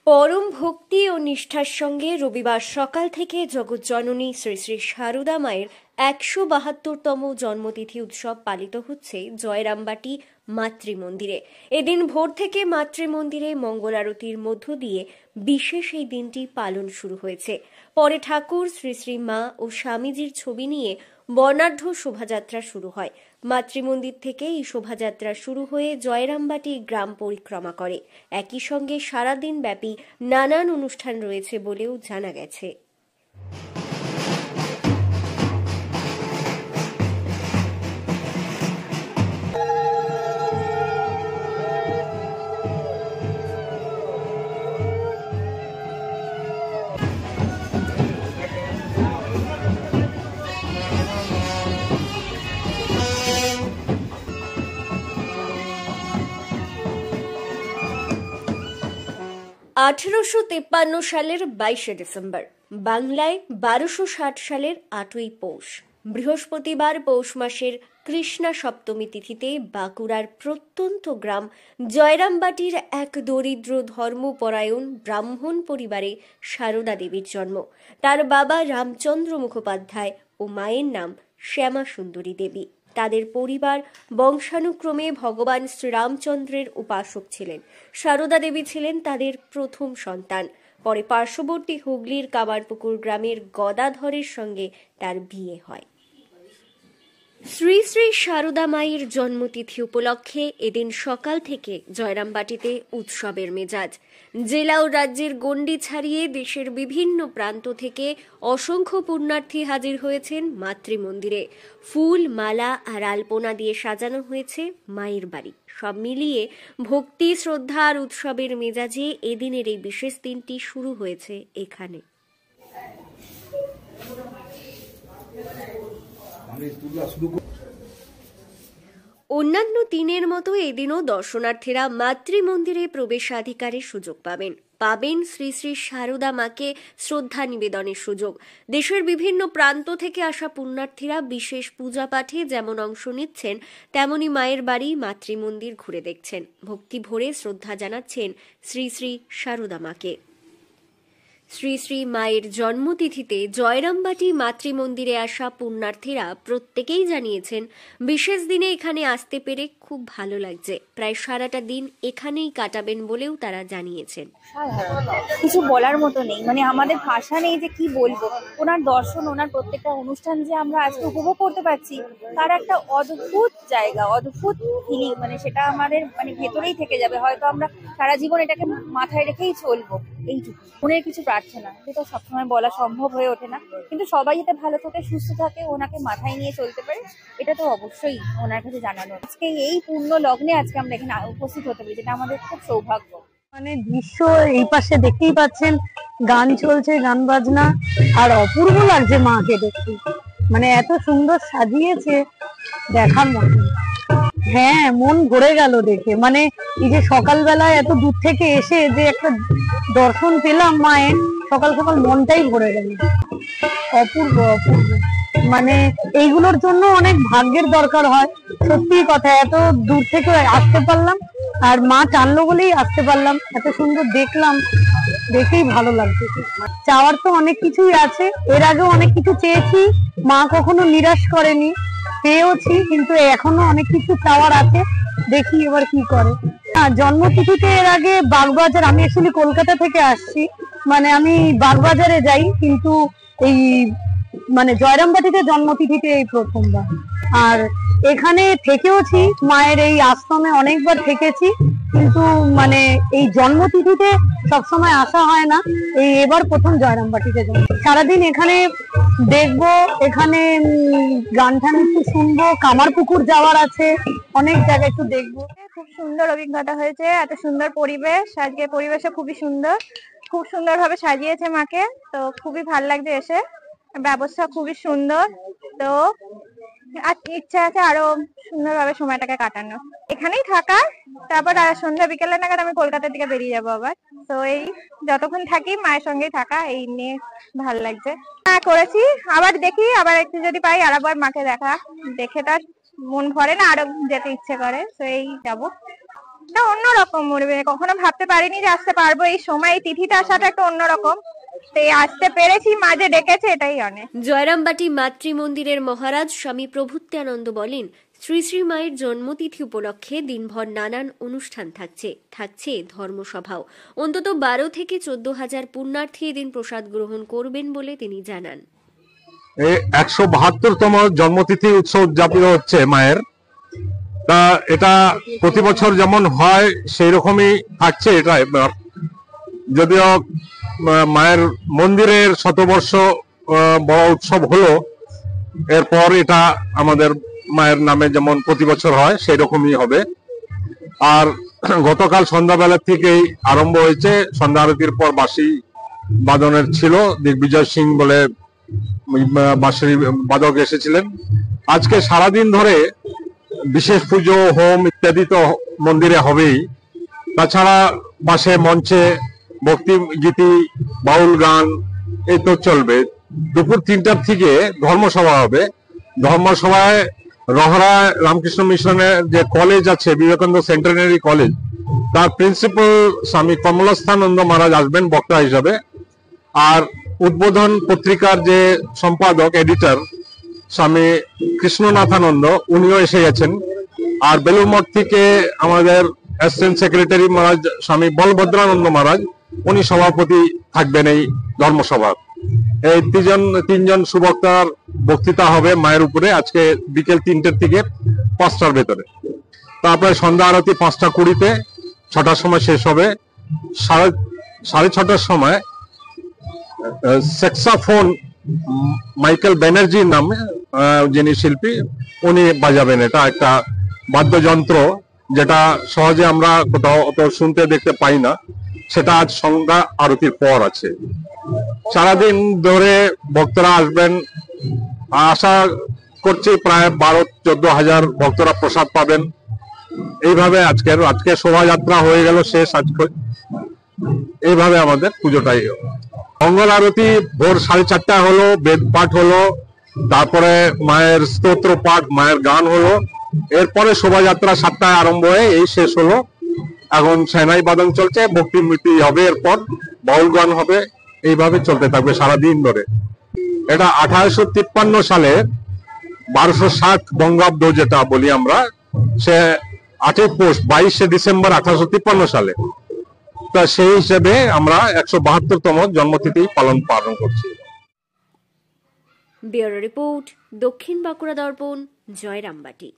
পরম ভক্তি ও নিষ্ঠার সঙ্গে রবিবার সকাল থেকে জগৎজননী শ্রী শ্রী সারদা মায়ের ১৭২তম জন্মতিথি উৎসব পালিত হচ্ছে জয়রামবাটি মাতৃমন্দিরে। এদিন ভোর থেকে মাতৃমন্দিরে মঙ্গল আরতির মধ্য দিয়ে বিশেষ এই দিনটি পালন শুরু হয়েছে। পরে ঠাকুর শ্রী শ্রী মা ও স্বামীজির ছবি নিয়ে বর্ণাঢ্য শোভাযাত্রা শুরু হয়। মাতৃমন্দির থেকে এই শোভাযাত্রা শুরু হয়ে জয়রামবাটি গ্রাম পরিক্রমা করে। একই সঙ্গে সারাদিন ব্যাপী নানান অনুষ্ঠান রয়েছে বলেও জানা গেছে। 1853 সালের 22শে ডিসেম্বর, বাংলায় 1260 সালের 8ই পৌষ, বৃহস্পতিবার পৌষ মাসের কৃষ্ণা সপ্তমী তিথিতে বাঁকুড়ার প্রত্যন্ত গ্রাম জয়রামবাটির এক দরিদ্র ধর্মপরায়ণ ব্রাহ্মণ পরিবারে সারদা দেবীর জন্ম। তার বাবা রামচন্দ্র মুখোপাধ্যায় ও মায়ের নাম শ্যামা সুন্দরী দেবী। তাদের পরিবার বংশানুক্রমে ভগবান শ্রীরামচন্দ্রের উপাসক ছিলেন। সারদা দেবী ছিলেন তাদের প্রথম সন্তান। পরে পার্শ্ববর্তী হুগলির কামারপুকুর গ্রামের গদাধরের সঙ্গে তার বিয়ে হয়। শ্রী শ্রী সারদা মায়ের জন্মতিথি উপলক্ষে এদিন সকাল থেকে জয়রামবাটিতে উৎসবের মেজাজ। জেলা ও রাজ্যের গণ্ডি ছাড়িয়ে দেশের বিভিন্ন প্রান্ত থেকে অসংখ্য পুণ্যার্থী হাজির হয়েছেন মাতৃমন্দিরে। ফুল, মালা আর আলপনা দিয়ে সাজানো হয়েছে মায়ের বাড়ি। সব মিলিয়ে ভক্তি, শ্রদ্ধা আর উৎসবের মেজাজে এদিনের এই বিশেষ দিনটি শুরু হয়েছে এখানে। অন্যান্য দিনের মতো এদিনও দর্শনার্থীরা মাতৃমন্দিরে প্রবেশাধিকারের সুযোগ পাবেন শ্রী শ্রী সারদা মাকে শ্রদ্ধা নিবেদনের সুযোগ। দেশের বিভিন্ন প্রান্ত থেকে আসা পুণ্যার্থীরা বিশেষ পূজা পাঠে যেমন অংশ নিচ্ছেন, তেমনি মায়ের বাড়ি মাতৃমন্দির ঘুরে দেখছেন। ভক্তি ভরে শ্রদ্ধা জানাচ্ছেন শ্রী শ্রী সারদা মাকে। শ্রী শ্রী মায়ের জন্মতিথিতে জয়রামবাটি মাতৃমন্দিরে আসা পুণ্যার্থীরা প্রত্যেকেই জানিয়েছেন বিশেষ দিনে এখানে আসতে পেরে খুব ভালো লাগছে। প্রায় সারাটা দিন এখানেই কাটাবেন বলেও তারা জানিয়েছেন। কিছু বলার মতো নেই, মানে আমাদের ভাষা নেই যে কি বলবো। ওনার দর্শন, ওনার প্রত্যেকটা অনুষ্ঠান যে আমরা আজকে উপভোগ করতে পারছি, তার একটা অদ্ভুত জায়গা, অদ্ভুত ফিলিং, মানে সেটা আমাদের ভেতরেই থেকে যাবে। হয়তো আমরা সারা জীবন এটাকে মাথায় রেখেই চলবো। এইটুকু মনের কিছু প্রার্থনা, যেটা সবসময় বলা সম্ভব হয়ে ওঠে না, কিন্তু সবাই যাতে ভালো থাকে, সুস্থ থাকে, ওনাকে মাথায় নিয়ে চলতে পারে, এটা তো অবশ্যই ওনার কাছে জানানো। আজকে এই পূর্ণ লগ্নে আজকে আমরা এখানে উপস্থিত হতে পারি, যেটা আমাদের খুব সৌভাগ্য। মানে দৃশ্য এই পাশে দেখতেই পাচ্ছেন, গান চলছে, গান বাজনা, আর অপূর্ব লাগছে মাকে দেখতে। মানে এত সুন্দর সাজিয়েছে, দেখার মতো। হ্যাঁ, মন ভরে গেল দেখে। মানে এই যে সকালবেলায় এত দূর থেকে এসে যে একটা দর্শন পেলাম মায়ের, সকাল সকাল মনটাই ভরে গেল। অপূর্ব অপূর্ব। মানে এইগুলোর জন্য অনেক ভাগ্যের দরকার হয়। সত্যি কথা, এত দূর থেকে আসতে পারলাম, আর মা টানলো বলেই আসতে পারলাম। এত সুন্দর দেখলাম, দেখেই ভালো লাগছে। চাওয়ার তো অনেক কিছুই আছে, এর আগেও অনেক কিছু চেয়েছি, মা কখনো নিরাশ করেনি, পেয়েওছি, কিন্তু এখনো অনেক কিছু চাওয়ার আছে। দেখি এবার কি করে। জন্মতিথিতে এর আগে বাগবাজার, আমি অ্যাকচুয়ালি কলকাতা থেকে আসছি, মানে আমি বাগবাজারে যাই, কিন্তু এই মানে জয়রামবাটিতে জন্মতিথিতে এই প্রথমবার। আর এখানে থেকেওছি, মায়ের এই আশ্রমে অনেকবার থেকেছি, কিন্তু মানে এই জন্মতিথিতে সবসময় আসা হয় না। এবার প্রথম জয়রামবাটিতে যাবো। সারাদিন এখানে দেখবো, এখানে গান টান একটু শুনবো, কামারপুকুর যাওয়ার আছে, অনেক জায়গায় একটু দেখবো। খুব সুন্দর অভিজ্ঞতা হয়েছে, এত সুন্দর পরিবেশ, আজকে পরিবেশও খুবই সুন্দর, খুব সুন্দর ভাবে সাজিয়েছে মাকে, তো খুবই ভালো লাগছে এসে। ব্যবস্থা খুবই সুন্দর, তো ইচ্ছা আছে আরো সুন্দরভাবে সময়টাকে কাটানো, এখানেই থাকার। তারপর সন্ধ্যা বিকেলে নাগাদ আমি কলকাতার দিকে বেরিয়ে যাবো আবার। তো এই যতক্ষণ থাকি মায়ের সঙ্গেই থাকা, এই নিয়ে ভালো লাগছে। হ্যাঁ, করেছি, আবার দেখি, আবার একটু যদি পাই আরেকবার মাকে দেখে তার মন ভরে না, আরো যেতে ইচ্ছে করে, তো এই যাবো। এটা অন্যরকম মনে কখনো ভাবতে পারিনি যে আসতে পারবো, এই সময় এই তিথিতে আসাটা একটা অন্যরকম, তাই আসতে পেরেছি, মাঝে ডেকেছে, এটাই অনেক। জয়রামবাটি মাতৃ মন্দিরের মহারাজ স্বামী প্রভুত্যানন্দ বলেন, শ্রী শ্রী মায়ের জন্মতিথি উপলক্ষে দিনভর নানান অনুষ্ঠান থাকছে ধর্মসভাও। অন্তত 12 থেকে 14,000 পুণ্যার্থী এদিন প্রসাদ গ্রহণ করবেন বলে তিনি জানান। 172তম জন্মতিথি উৎসব উদযাপিত হচ্ছে মায়ের। তা এটা প্রতি বছর যেমন হয় সেই রকমই থাকছে এটা এবার। যদিও মায়ের মন্দিরের শতবর্ষ বড় উৎসব হলো, এরপর এটা আমাদের মায়ের নামে যেমন প্রতি বছর হয় সেই রকমই হবে। আর গতকাল সন্ধ্যাবেলা থেকেই আরম্ভ হয়েছে, সন্ধ্যা আরতির পর বাঁশি বাদনের ছিল, দিগ্বিজয় সিং বলে বাঁশি বাদক এসেছিলেন। আজকে সারাদিন ধরে বিশেষ পুজো, হোম ইত্যাদি তো মন্দিরে হবেই, তাছাড়া পাশে মঞ্চে ভক্তি গীতি, বাউল গান এই তো চলবে। দুপুর 3টার থেকে ধর্মসভা হবে। ধর্মসভায় রহরা রামকৃষ্ণ মিশনের যে কলেজ আছে, বিবেকানন্দ সেন্টারিনারি কলেজ, তার প্রিন্সিপাল স্বামী কমলাস্থানন্দ মহারাজ আসবেন বক্তা হিসাবে। আর উদ্বোধন পত্রিকার যে সম্পাদক এডিটর স্বামী কৃষ্ণনাথানন্দ, উনিও এসে গেছেন। আর বেলুর মঠ থেকে আমাদের অ্যাসিস্ট্যান্ট সেক্রেটারি মহারাজ স্বামী বলভদ্রানন্দ মহারাজ, উনি সভাপতি থাকবেন এই ধর্মসভার। এই তিনজন সুবক্তার বক্তৃতা হবে মায়ের উপরে আজকে বিকেল 3টের থেকে 5টার ভেতরে। তারপরে সন্ধ্যা আরতি 5:20-তে, 6টার সময় শেষ হবে। 6:30টার সময় স্যাক্সোফোন মাইকেল ব্যানার্জির নামে যিনি শিল্পী, উনি বাজাবেন। এটা একটা বাদ্যযন্ত্র যেটা সহজে আমরা কোথাও অত শুনতে দেখতে পাই না, সেটা আজ সন্ধ্যা আরতির পর আছে। সারাদিন ধরে ভক্তরা আসবেন, আশা করছি প্রায় 12-14 হাজার ভক্তরা প্রসাদ পাবেন। এইভাবে আজকে শোভাযাত্রা হয়ে গেল শেষ। আজকে এইভাবে আমাদের পুজোটাই। মঙ্গল আরতি ভোর 4:30 হলো, বেদ পাঠ হলো, তারপরে মায়ের স্তোত্র পাঠ, মায়ের গান হলো। এরপরে শোভাযাত্রা 7টায় আরম্ভ হয়ে এই শেষ হলো। এখন সেনাই বাদন চলছে, ভক্তি মৃত্যু হবে, এরপর বাউল গান হবে। এইভাবে চলতে থাকবে সারাদিন ধরে। এটা 1853 সালে 1260 বঙ্গাব্দ যেটা বলি আমরা, সে 8ই পৌষ 22শে ডিসেম্বর 1853 সালে। তা সেই হিসেবে আমরা 172তম জন্মতিথি পালন করছি। ব্যুরো রিপোর্ট, দক্ষিণ বাঁকুড়া দর্পণ, জয়রামবাটি।